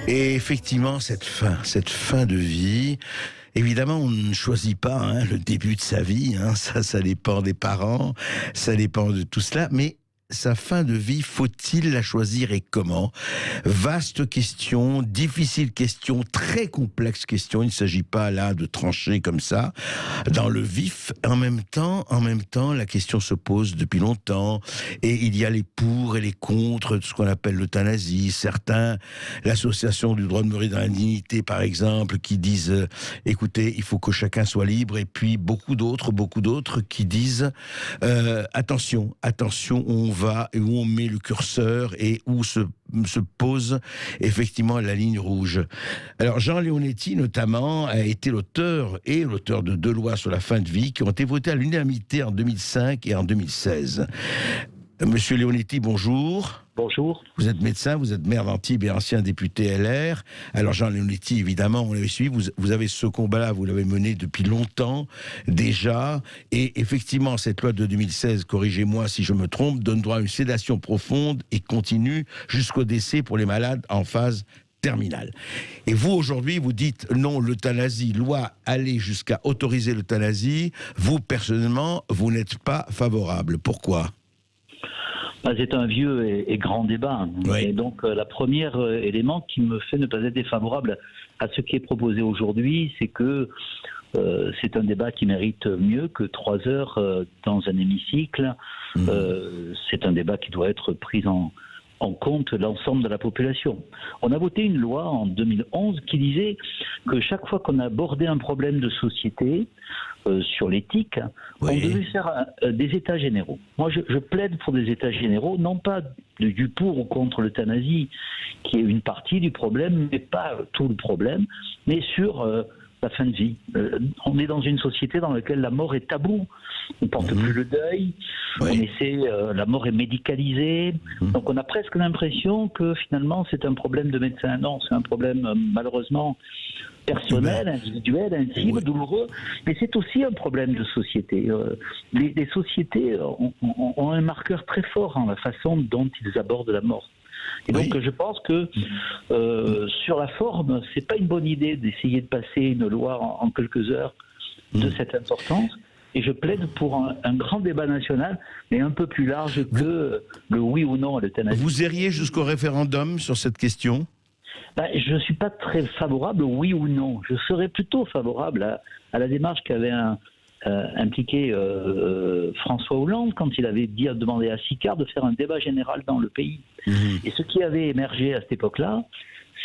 Et effectivement, cette fin de vie, évidemment, on ne choisit pas le début de sa vie. Ça dépend des parents, ça dépend de tout cela. Mais sa fin de vie, faut-il la choisir et comment? Vaste question, difficile question, très complexe question. Il ne s'agit pas là de trancher comme ça dans le vif. En même temps, la question se pose depuis longtemps. Et il y a les pour et les contre de ce qu'on appelle l'euthanasie. Certains, l'association du droit de mourir dans la dignité, par exemple, qui disent écoutez, il faut que chacun soit libre. Et puis beaucoup d'autres qui disent attention, on va et où on met le curseur et où se pose effectivement la ligne rouge. Alors Jean Leonetti notamment a été l'auteur de 2 lois sur la fin de vie qui ont été votées à l'unanimité en 2005 et en 2016. Monsieur Leonetti, bonjour. Bonjour. Vous êtes médecin, vous êtes maire d'Antibes et ancien député LR. Alors Jean Leonetti, évidemment, on l'avait suivi, vous avez ce combat-là, vous l'avez mené depuis longtemps déjà, et effectivement, cette loi de 2016, corrigez-moi si je me trompe, donne droit à une sédation profonde et continue jusqu'au décès pour les malades en phase terminale. Et vous, aujourd'hui, vous dites non, l'euthanasie, loi aller jusqu'à autoriser l'euthanasie, vous, personnellement, vous n'êtes pas favorable. Pourquoi ? C'est un vieux et grand débat. Oui. Et donc, la première élément qui me fait ne pas être défavorable à ce qui est proposé aujourd'hui, c'est que c'est un débat qui mérite mieux que 3 heures dans un hémicycle. C'est un débat qui doit être pris en compte l'ensemble de la population. On a voté une loi en 2011 qui disait que chaque fois qu'on abordait un problème de société sur l'éthique, on devait faire des états généraux. Moi, je plaide pour des états généraux, non pas du pour ou contre l'euthanasie, qui est une partie du problème, mais pas tout le problème, mais sur la fin de vie. On est dans une société dans laquelle la mort est tabou. On ne porte plus le deuil. La mort est médicalisée. Donc on a presque l'impression que finalement c'est un problème de médecin. Non, c'est un problème malheureusement personnel, individuel, intime, douloureux. Mais c'est aussi un problème de société. Les sociétés ont un marqueur très fort en la façon dont ils abordent la mort. Et donc je pense que sur la forme, c'est pas une bonne idée d'essayer de passer une loi en quelques heures de cette importance. Et je plaide pour un grand débat national, mais un peu plus large que le oui ou non à l'euthanasie. Vous iriez jusqu'au référendum sur cette question ? Je ne suis pas très favorable au oui ou non. Je serais plutôt favorable à la démarche qu'avait impliqué François Hollande quand il avait demandé à Sicard de faire un débat général dans le pays. Et ce qui avait émergé à cette époque-là,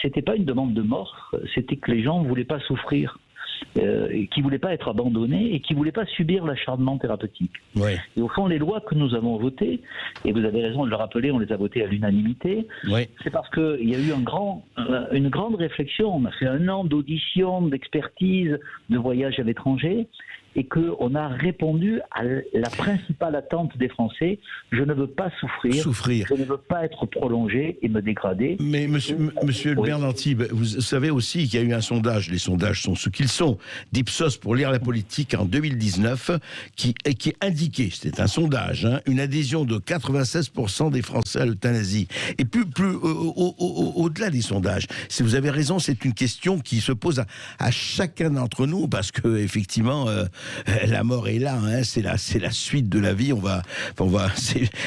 c'était pas une demande de mort, c'était que les gens ne voulaient pas souffrir, qui ne voulaient pas être abandonnés et qui ne voulaient pas subir l'acharnement thérapeutique. Et au fond, les lois que nous avons votées, et vous avez raison de le rappeler, on les a votées à l'unanimité, c'est parce qu'il y a eu une grande réflexion. On a fait 1 an d'audition, d'expertise, de voyage à l'étranger, et qu'on a répondu à la principale attente des Français. Je ne veux pas souffrir. Je ne veux pas être prolongé et me dégrader. Mais monsieur le maire d'Antibes, vous savez aussi qu'il y a eu un sondage, les sondages sont ce qu'ils sont, d'Ipsos pour lire la politique en 2019, qui indiquait, c'était un sondage, une adhésion de 96% des Français à l'euthanasie. Et plus au-delà des sondages, si vous avez raison, c'est une question qui se pose à chacun d'entre nous, parce que effectivement, la mort est là, c'est la suite de la vie.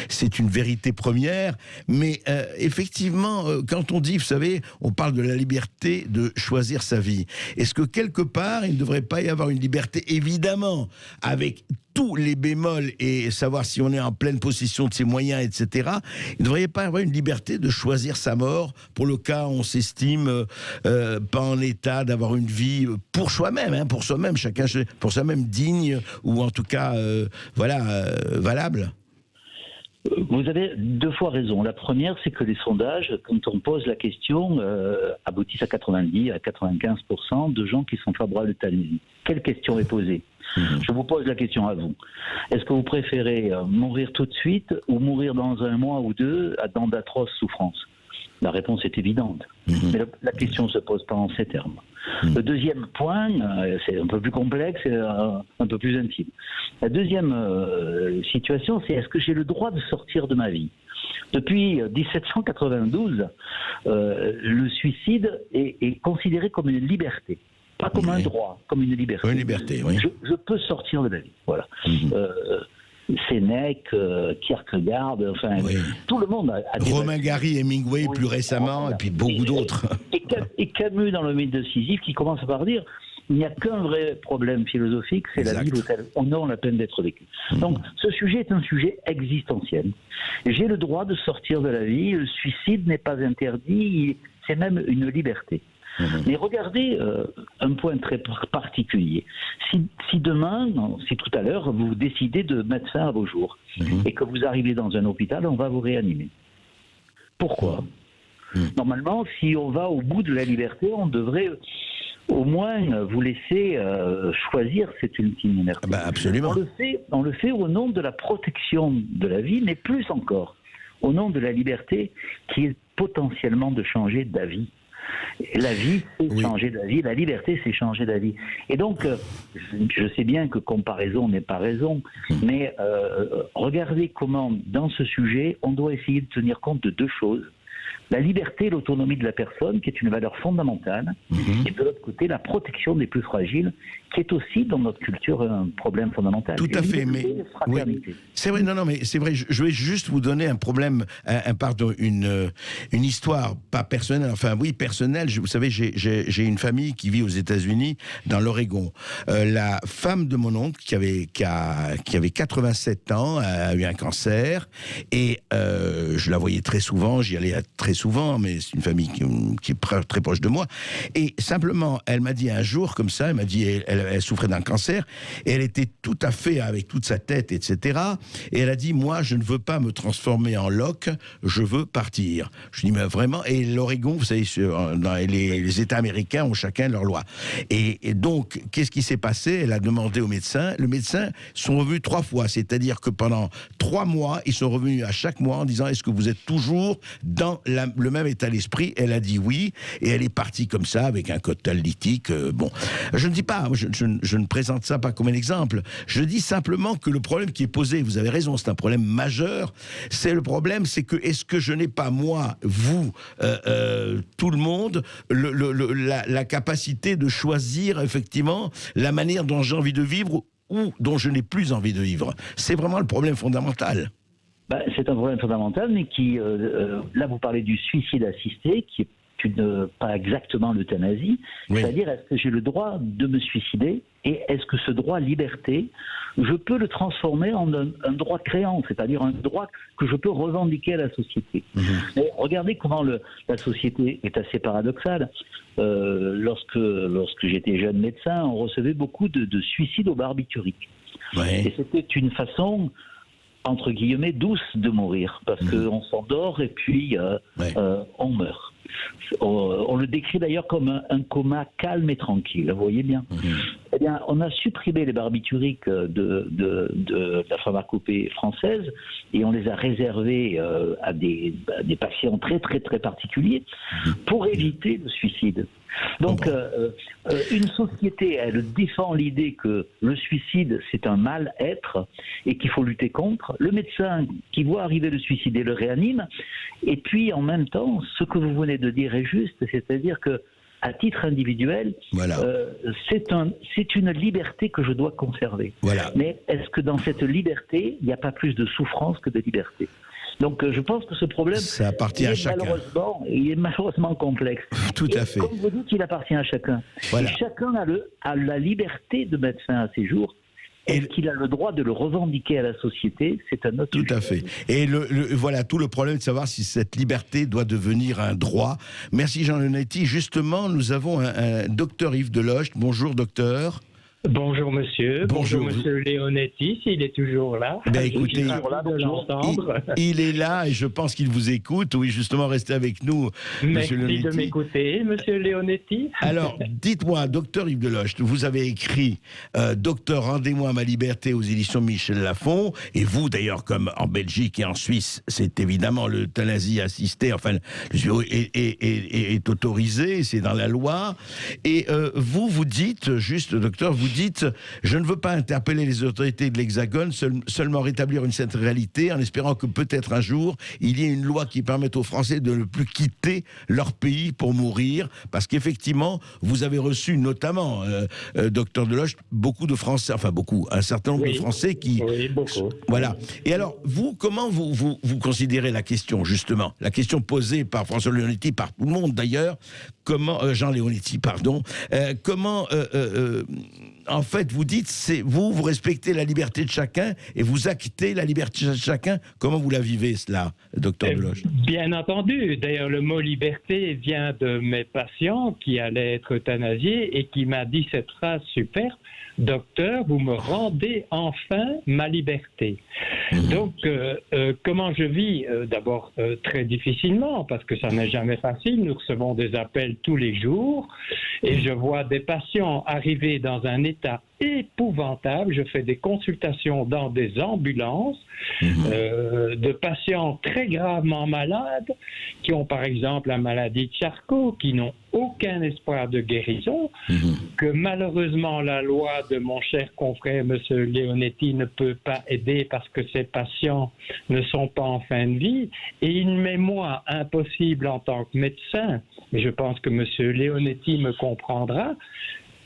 C'est une vérité première. Mais effectivement, quand on dit, vous savez, on parle de la liberté de choisir sa vie. Est-ce que quelque part, il ne devrait pas y avoir une liberté, évidemment, avec tous les bémols et savoir si on est en pleine possession de ses moyens, etc. Il ne devrait pas y avoir une liberté de choisir sa mort pour le cas où on s'estime pas en état d'avoir une vie pour soi-même, chacun pour soi-même digne ou en tout cas valable. Vous avez 2 fois raison. La première, c'est que les sondages, quand on pose la question, aboutissent à 90, à 95% de gens qui sont favorables à l'euthanasie. Quelle question est posée ? Je vous pose la question à vous. Est-ce que vous préférez mourir tout de suite ou mourir dans 1 mois ou 2 dans d'atroces souffrances ? La réponse est évidente. Mais la question ne se pose pas en ces termes. Le deuxième point, c'est un peu plus complexe et un peu plus intime. La deuxième situation, c'est est-ce que j'ai le droit de sortir de ma vie ? Depuis 1792, le suicide est considéré comme une liberté. Pas comme un droit, comme une liberté. Une liberté, oui. Je peux sortir de la vie, voilà. Sénèque, Kierkegaard, enfin, tout le monde a des... Romain Gary, Hemingway, plus récemment, et puis beaucoup d'autres. Et Camus, dans le mythe de Sisyphe, qui commence par dire il n'y a qu'un vrai problème philosophique, c'est la vie d'hôtel. On a la peine d'être vécu. Donc, ce sujet est un sujet existentiel. J'ai le droit de sortir de la vie, le suicide n'est pas interdit, c'est même une liberté. Mais regardez un point très particulier. Si demain, si tout à l'heure, vous décidez de mettre fin à vos jours et que vous arrivez dans un hôpital, on va vous réanimer. Pourquoi ? Normalement, si on va au bout de la liberté, on devrait au moins vous laisser choisir cette ultime liberté. Absolument. On le fait au nom de la protection de la vie, mais plus encore, au nom de la liberté qui est potentiellement de changer d'avis. La vie, c'est changer d'avis. La liberté, c'est changer d'avis. Et donc, je sais bien que comparaison n'est pas raison, mais regardez comment, dans ce sujet, on doit essayer de tenir compte de deux choses. La liberté et l'autonomie de la personne, qui est une valeur fondamentale, et de l'autre côté, la protection des plus fragiles, qui est aussi, dans notre culture, un problème fondamental. Tout à fait, mais... C'est vrai, non, mais c'est vrai, je vais juste vous donner un problème, une histoire, pas personnelle, enfin oui, personnelle. Vous savez, j'ai une famille qui vit aux États-Unis, dans l'Oregon. La femme de mon oncle, qui avait 87 ans, a eu un cancer, et je la voyais très souvent, j'y allais très souvent, mais c'est une famille qui est très proche de moi. Et simplement, elle m'a dit un jour, comme ça, elle m'a dit, elle souffrait d'un cancer, et elle était tout à fait avec toute sa tête, etc. Et elle a dit, moi, je ne veux pas me transformer en Locke, je veux partir. Je dis, mais vraiment, et l'Oregon, vous savez, les États américains ont chacun leur loi. Et donc, qu'est-ce qui s'est passé ? Elle a demandé au médecin, le médecin sont revenus 3 fois, c'est-à-dire que pendant 3 mois, ils sont revenus à chaque mois en disant, est-ce que vous êtes toujours dans le même état d'esprit ? Elle a dit oui, et elle est partie comme ça, avec un cocktail lithique. Bon, je ne dis pas, je ne présente ça pas comme un exemple, je dis simplement que le problème qui est posé, vous avez raison, c'est un problème majeur, c'est le problème, c'est que est-ce que je n'ai pas, moi, vous, tout le monde, la capacité de choisir effectivement la manière dont j'ai envie de vivre ou dont je n'ai plus envie de vivre. C'est vraiment le problème fondamental. C'est un problème fondamental, mais qui, là vous parlez du suicide assisté, qui est pas exactement l'euthanasie, c'est-à-dire est-ce que j'ai le droit de me suicider et est-ce que ce droit liberté, je peux le transformer en un droit créant, c'est-à-dire un droit que je peux revendiquer à la société. Mais regardez comment la société est assez paradoxale. Lorsque j'étais jeune médecin, on recevait beaucoup de suicides au barbiturique. Et c'était une façon, entre guillemets, douce de mourir, parce qu'on s'endort et puis on meurt. On le décrit d'ailleurs comme un coma calme et tranquille, vous voyez bien. Eh bien, on a supprimé les barbituriques de la pharmacopée française et on les a réservés à des patients très très très particuliers pour éviter le suicide. Donc, une société, elle défend l'idée que le suicide, c'est un mal-être et qu'il faut lutter contre. Le médecin qui voit arriver le suicide et le réanime. Et puis, en même temps, ce que vous venez de dire est juste, c'est-à-dire que à titre individuel, c'est une liberté que je dois conserver. Mais est-ce que dans cette liberté, il n'y a pas plus de souffrance que de liberté ? Donc je pense que ce problème, ça appartient à chacun. Il est malheureusement complexe. Tout à fait. Comme vous dites, il appartient à chacun. Et chacun a la liberté de mettre fin à ses jours. Est-ce qu'il a le droit de le revendiquer à la société ? C'est un autre sujet. Tout à fait. Et voilà, tout le problème de savoir si cette liberté doit devenir un droit. Merci Jean Leonetti. Justement, nous avons un docteur Yves Deloche. Bonjour docteur. Bonjour monsieur, bonjour monsieur Leonetti, s'il est toujours là. Écoutez, il est là et je pense qu'il vous écoute. Oui, justement, restez avec nous, monsieur Leonetti. Merci de m'écouter, monsieur Leonetti. Alors, dites-moi, docteur Yves Deloche, vous avez écrit Docteur, rendez-moi ma liberté aux éditions Michel Lafon, et vous d'ailleurs, comme en Belgique et en Suisse, c'est évidemment l'euthanasie assistée, enfin, est autorisée, c'est dans la loi. Et vous dites, juste docteur, vous dites, je ne veux pas interpeller les autorités de l'Hexagone, seulement rétablir une certaine réalité, en espérant que peut-être un jour, il y ait une loi qui permette aux Français de ne plus quitter leur pays pour mourir, parce qu'effectivement, vous avez reçu notamment, docteur Deloche, beaucoup de Français, enfin beaucoup, un certain nombre de Français qui... Oui, beaucoup. Voilà. Et alors, vous, comment vous considérez la question, justement, la question posée par François Leonetti, par tout le monde d'ailleurs, comment, Jean Leonetti, pardon, comment, en fait, vous dites, vous respectez la liberté de chacun et vous actez la liberté de chacun. Comment vous la vivez, cela, docteur Deloche? Bien entendu. D'ailleurs, le mot liberté vient de mes patients qui allaient être euthanasiés et qui m'a dit cette phrase superbe: docteur, vous me rendez enfin ma liberté. Donc, comment je vis? D'abord, très difficilement, parce que ça n'est jamais facile. Nous recevons des appels tous les jours et je vois des patients arriver dans un état épouvantable. Je fais des consultations dans des ambulances de patients très gravement malades qui ont par exemple la maladie de Charcot, qui n'ont aucun espoir de guérison, que malheureusement la loi de mon cher confrère M. Leonetti ne peut pas aider parce que ces patients ne sont pas en fin de vie. Et il m'est, moi, impossible en tant que médecin, mais je pense que M. Leonetti me comprendra,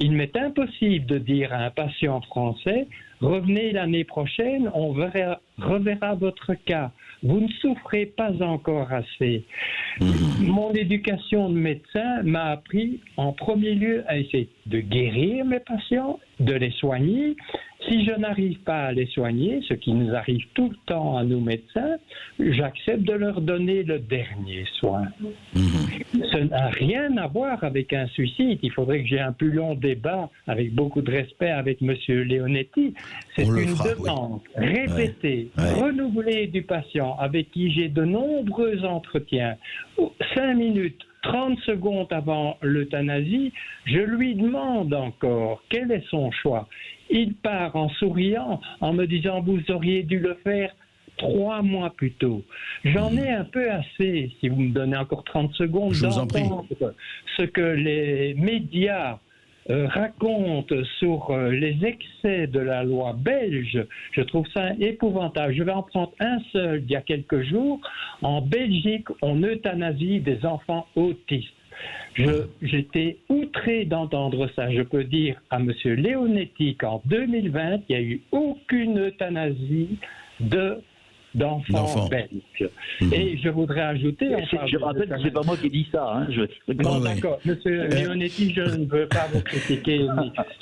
il m'est impossible de dire à un patient français: revenez l'année prochaine, on reverra votre cas. Vous ne souffrez pas encore assez. Mon éducation de médecin m'a appris en premier lieu à essayer de guérir mes patients, de les soigner. Si je n'arrive pas à les soigner, ce qui nous arrive tout le temps à nous médecins, j'accepte de leur donner le dernier soin. Ça n'a rien à voir avec un suicide. Il faudrait que j'ai un plus long débat, avec beaucoup de respect, avec M. Leonetti. C'est une demande répétée, renouvelée du patient, avec qui j'ai de nombreux entretiens. 5 minutes, 30 secondes avant l'euthanasie, je lui demande encore quel est son choix. Il part en souriant, en me disant: vous auriez dû le faire 3 mois plus tôt. J'en ai un peu assez, si vous me donnez encore 30 secondes, d'entendre ce que les médias racontent sur les excès de la loi belge. Je trouve ça épouvantable. Je vais en prendre un seul d'il y a quelques jours. En Belgique, on euthanasie des enfants autistes. J'étais outré d'entendre ça. Je peux dire à M. Leonetti qu'en 2020, il n'y a eu aucune euthanasie d'enfants belges. Et je voudrais ajouter... Je rappelle que c'est pas moi qui ai dit ça. Hein. Bon, d'accord. Monsieur Leonetti, je ne veux pas vous critiquer.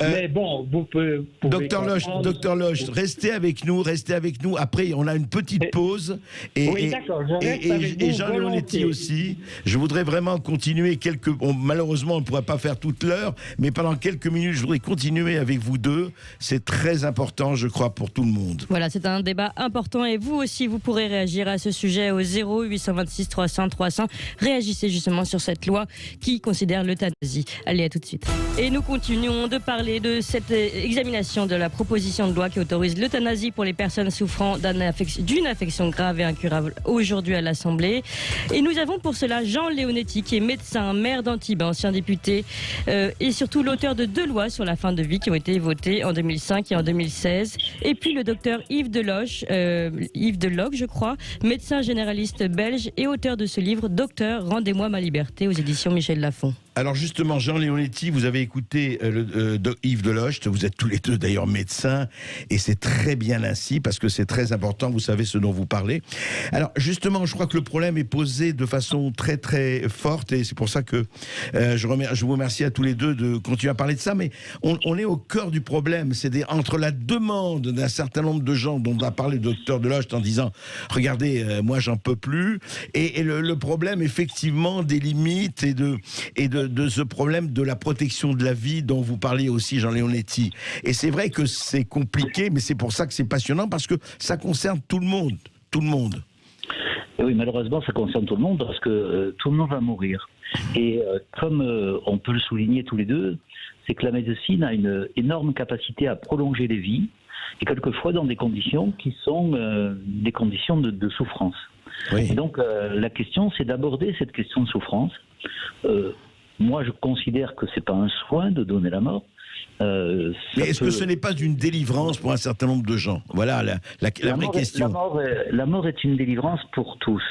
Mais bon, vous pouvez... Docteur Loche, restez avec nous. Après, on a une petite pause. Et Jean Leonetti aussi. Je voudrais vraiment continuer malheureusement, on ne pourra pas faire toute l'heure, mais pendant quelques minutes, je voudrais continuer avec vous deux. C'est très important, je crois, pour tout le monde. Voilà, c'est un débat important et vous aussi, vous pourrez réagir à ce sujet au 0826 300 300. Réagissez justement sur cette loi qui considère l'euthanasie. Allez, à tout de suite. Et nous continuons de parler de cette examination de la proposition de loi qui autorise l'euthanasie pour les personnes souffrant d'une affection grave et incurable aujourd'hui à l'Assemblée. Et nous avons pour cela Jean Leonetti, qui est médecin, maire d'Antibes, ancien député, et surtout l'auteur de 2 lois sur la fin de vie qui ont été votées en 2005 et en 2016. Et puis le docteur Yves Deloche, je crois, médecin généraliste belge et auteur de ce livre, Docteur, rendez-moi ma liberté, aux éditions Michel Lafon. Alors justement, Jean Leonetti, vous avez écouté Yves Deloche, vous êtes tous les deux d'ailleurs médecins, et c'est très bien ainsi, parce que c'est très important, vous savez ce dont vous parlez. Alors justement, je crois que le problème est posé de façon très très forte, et c'est pour ça que je vous remercie à tous les deux de continuer à parler de ça, mais on est au cœur du problème, c'est entre la demande d'un certain nombre de gens, dont a parlé le docteur Deloche en disant « Regardez, moi j'en peux plus », et le problème effectivement des limites et de ce problème de la protection de la vie dont vous parliez aussi, Jean Leonetti. Et c'est vrai que c'est compliqué, mais c'est pour ça que c'est passionnant, parce que ça concerne tout le monde. Tout le monde. Et oui, malheureusement, ça concerne tout le monde, parce que tout le monde va mourir. Et comme on peut le souligner tous les deux, c'est que la médecine a une énorme capacité à prolonger les vies, et quelquefois dans des conditions qui sont des conditions de souffrance. Oui. Et donc, la question, c'est d'aborder cette question de souffrance. Moi, je considère que c'est pas un soin de donner la mort, Mais est-ce que ce n'est pas une délivrance pour un certain nombre de gens? Voilà la vraie question. La mort est une délivrance pour tous.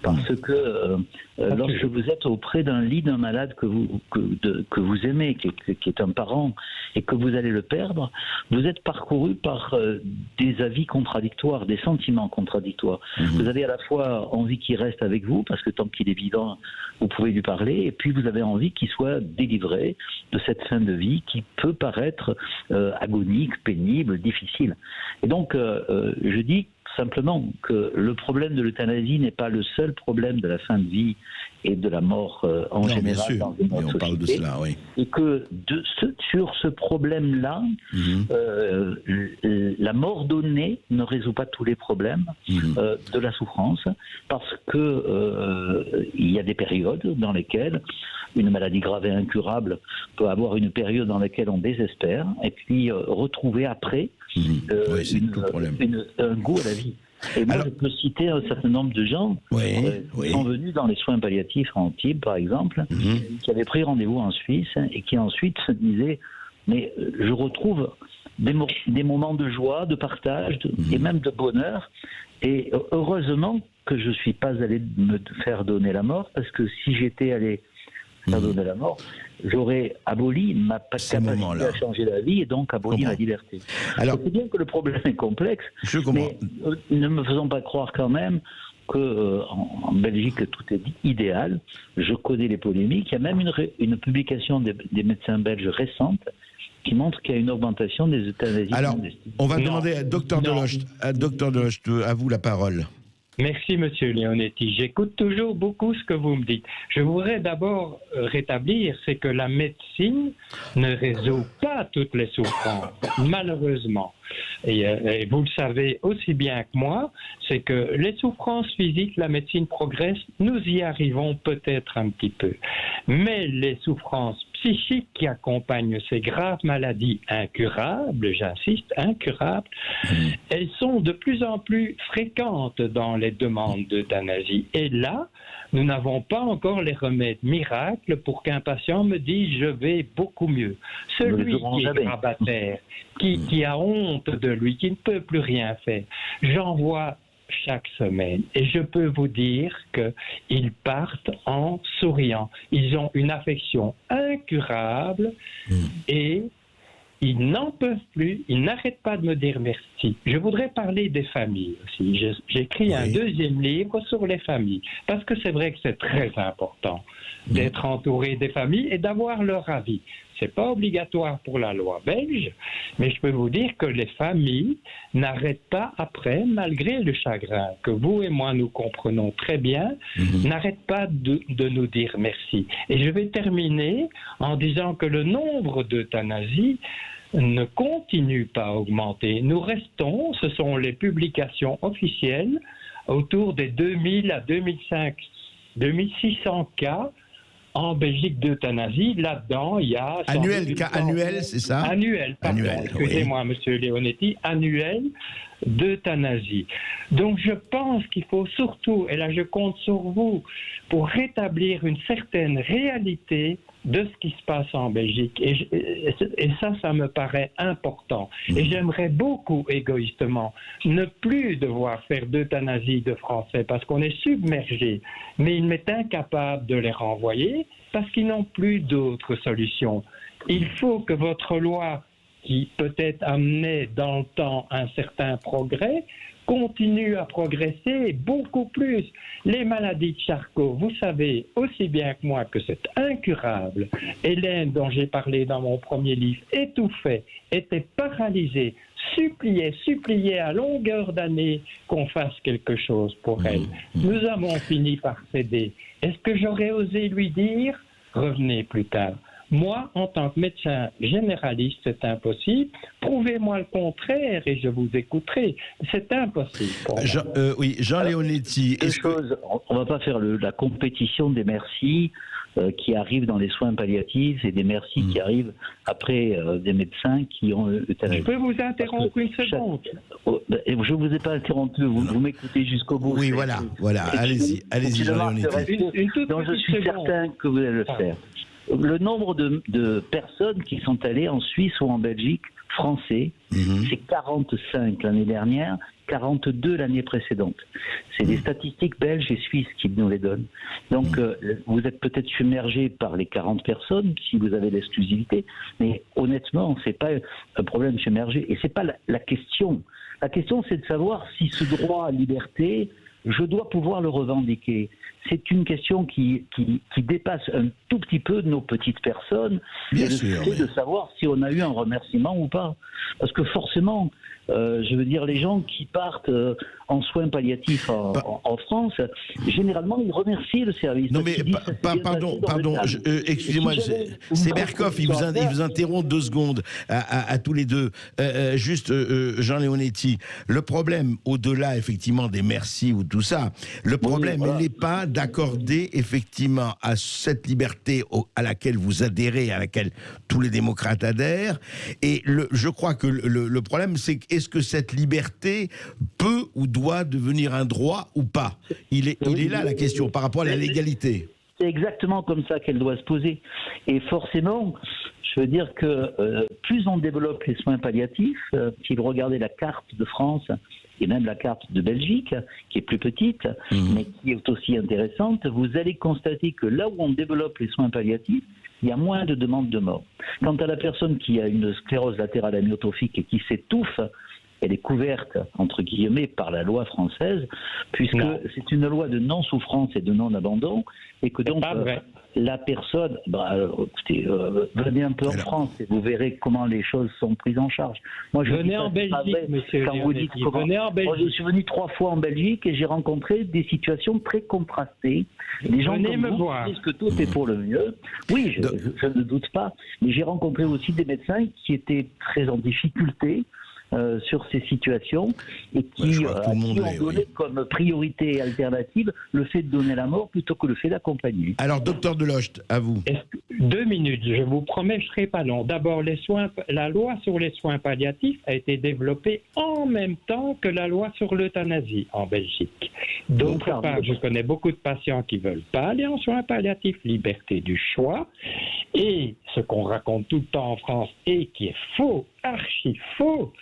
Parce que lorsque vous êtes auprès d'un lit d'un malade que vous aimez, qui est un parent, et que vous allez le perdre, vous êtes parcouru par des avis contradictoires, des sentiments contradictoires. Vous avez à la fois envie qu'il reste avec vous, parce que tant qu'il est vivant, vous pouvez lui parler, et puis vous avez envie qu'il soit délivré de cette fin de vie qui peut paraître agonique, pénible, difficile. Et donc, je dis simplement que le problème de l'euthanasie n'est pas le seul problème de la fin de vie et de la mort en général dans une société. On parle de cela, oui. Et que sur ce problème-là, la mort donnée ne résout pas tous les problèmes de la souffrance, parce que il y a des périodes dans lesquelles une maladie grave et incurable peut avoir une période dans laquelle on désespère, et puis retrouver après un goût à la vie. Et moi, je peux citer un certain nombre de gens qui sont venus dans les soins palliatifs en Antibes, par exemple, qui avaient pris rendez-vous en Suisse et qui ensuite se disaient « mais je retrouve des moments de joie, de partage et même de bonheur, et heureusement que je ne suis pas allé me faire donner la mort, parce que si j'étais allé faire donner la mort, j'aurais aboli ma capacité à changer la vie et donc aboli la liberté. Alors, c'est bien que le problème est complexe, mais ne me faisons pas croire quand même qu'en Belgique tout est idéal. Je connais les polémiques. Il y a même une publication des médecins belges récente qui montre qu'il y a une augmentation des euthanasies. Alors, on va demander à Dr Delocht, à vous la parole. Merci, Monsieur Leonetti. J'écoute toujours beaucoup ce que vous me dites. Je voudrais d'abord rétablir, c'est que la médecine ne résout pas toutes les souffrances, malheureusement. Et vous le savez aussi bien que moi, c'est que les souffrances physiques, la médecine progresse, nous y arrivons peut-être un petit peu. Mais les souffrances psychiques qui accompagnent ces graves maladies incurables, j'insiste, incurables, elles sont de plus en plus fréquentes dans les demandes d'euthanasie. Et là, nous n'avons pas encore les remèdes miracles pour qu'un patient me dise « je vais beaucoup mieux ». Celui qui est grabataire, qui a honte de lui, qui ne peut plus rien faire, j'en vois chaque semaine. Et je peux vous dire qu'ils partent en souriant. Ils ont une affection incurable et ils n'en peuvent plus, ils n'arrêtent pas de me dire merci. Je voudrais parler des familles aussi. J'écris un deuxième livre sur les familles, parce que c'est vrai que c'est très important d'être entouré des familles et d'avoir leur avis. C'est pas obligatoire pour la loi belge, mais je peux vous dire que les familles n'arrêtent pas après, malgré le chagrin que vous et moi nous comprenons très bien, n'arrêtent pas de nous dire merci. Et je vais terminer en disant que le nombre d'euthanasies ne continue pas à augmenter. Nous restons, ce sont les publications officielles, autour des 2000 à 2600 cas en Belgique d'euthanasie. Là-dedans, il y a... Annuel, c'est ça? Annuel, pardon. Excusez-moi, Monsieur Leonetti, annuel d'euthanasie. Donc je pense qu'il faut surtout, et là je compte sur vous, pour rétablir une certaine réalité de ce qui se passe en Belgique. Et ça me paraît important. Et j'aimerais beaucoup, égoïstement, ne plus devoir faire d'euthanasie de Français, parce qu'on est submergé. Mais il m'est incapable de les renvoyer, parce qu'ils n'ont plus d'autres solutions. Il faut que votre loi, qui peut-être amenait dans le temps un certain progrès, continue à progresser beaucoup plus. Les maladies de Charcot, vous savez aussi bien que moi que c'est incurable. Hélène, dont j'ai parlé dans mon premier livre, étouffait, était paralysée, suppliait à longueur d'année qu'on fasse quelque chose pour elle. Nous avons fini par céder. Est-ce que j'aurais osé lui dire « revenez plus tard ». Moi, en tant que médecin généraliste, c'est impossible. Prouvez-moi le contraire et je vous écouterai. C'est impossible. Jean Leonetti. On ne va pas faire la compétition des merci qui arrivent dans les soins palliatifs et des merci qui arrivent après des médecins qui ont euthanasie. Je peux vous interrompre une seconde? Je ne vous ai pas interrompu. Vous m'écoutez jusqu'au bout. Oui, voilà. Allez-y, Jean Leonetti. Donc je suis certain que vous allez le faire. le nombre de personnes qui sont allées en Suisse ou en Belgique, français, c'est 45 l'année dernière, 42 l'année précédente. C'est des statistiques belges et suisses qui nous les donnent. Donc, vous êtes peut-être submergé par les 40 personnes si vous avez l'exclusivité, mais honnêtement, c'est pas un problème submergé. Et c'est pas la question. La question, c'est de savoir si ce droit à liberté, je dois pouvoir le revendiquer. C'est une question qui dépasse un tout petit peu nos petites personnes. Bien et sûr, c'est de savoir si on a eu un remerciement ou pas. Parce que forcément, je veux dire, les gens qui partent en soins palliatifs en France, généralement, ils remercient le service. Non mais pardon, excusez-moi, c'est Berkoff, il vous interrompt 2 secondes à tous les deux. Juste, Jean Leonetti, le problème, au-delà effectivement des merci ou tout ça, le problème, il n'est pas d'accorder effectivement à cette liberté à laquelle vous adhérez, à laquelle tous les démocrates adhèrent, et je crois que le problème, c'est est-ce que cette liberté peut ou doit devenir un droit ou pas? Il est là la question par rapport à la légalité. C'est exactement comme ça qu'elle doit se poser. Et forcément, je veux dire que plus on développe les soins palliatifs, si vous regardez la carte de France et même la carte de Belgique, qui est plus petite, mais qui est aussi intéressante, vous allez constater que là où on développe les soins palliatifs, il y a moins de demandes de mort. Quant à la personne qui a une sclérose latérale amyotrophique et qui s'étouffe, elle est couverte, entre guillemets, par la loi française, puisque c'est une loi de non-souffrance et de non-abandon, et que donc la personne, écoutez, venez un peu en France et vous verrez comment les choses sont prises en charge. Moi, venez en Belgique, monsieur Leonetti, venez en Belgique. Moi, je suis venu 3 fois en Belgique et j'ai rencontré des situations très contrastées. Les gens venez me vous voir. disent que tout est pour le mieux. Oui, je ne doute pas. Mais j'ai rencontré aussi des médecins qui étaient très en difficulté sur ces situations et qui ont donné comme priorité alternative le fait de donner la mort plutôt que le fait d'accompagner. Alors, docteur Delocht, à vous. 2 minutes, je vous promets, je ne serai pas long. D'abord, la loi sur les soins palliatifs a été développée en même temps que la loi sur l'euthanasie en Belgique. D'autre part, je connais beaucoup de patients qui ne veulent pas aller en soins palliatifs, liberté du choix. Et ce qu'on raconte tout le temps en France et qui est faux, archi faux,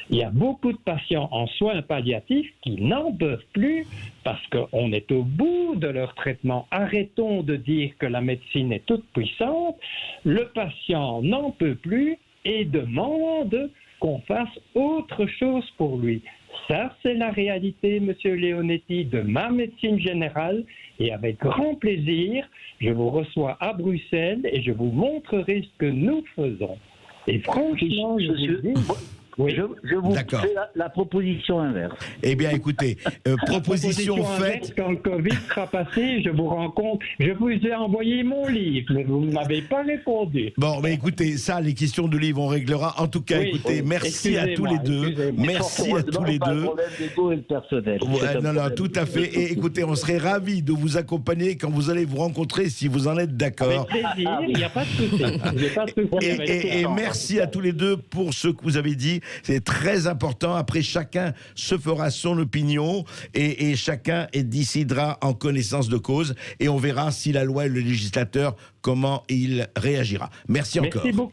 il y a beaucoup de patients en soins palliatifs qui n'en peuvent plus parce qu'on est au bout de leur traitement. Arrêtons de dire que la médecine est toute puissante. Le patient n'en peut plus et demande qu'on fasse autre chose pour lui. Ça, c'est la réalité, monsieur Leonetti, de ma médecine générale. Et avec grand plaisir, je vous reçois à Bruxelles et je vous montrerai ce que nous faisons. Et franchement, je vous dis... Oui. Je vous fais la proposition inverse. Eh bien, écoutez, proposition faite. Quand le Covid sera passé, je vous rencontre. Je vous ai envoyé mon livre, mais vous ne m'avez pas répondu. Bon, mais écoutez, ça, les questions de livre, on réglera. En tout cas, écoutez, merci à tous les deux. Merci à tous les deux. Non, tout à fait. Et écoutez, on serait ravis de vous accompagner quand vous allez vous rencontrer, si vous en êtes d'accord. Avec plaisir, il n'y a pas de souci. Et merci à tous les deux pour ce que vous avez dit. C'est très important. Après, chacun se fera son opinion et chacun décidera en connaissance de cause. Et on verra si la loi et le législateur, comment il réagira. Merci encore. Merci beaucoup.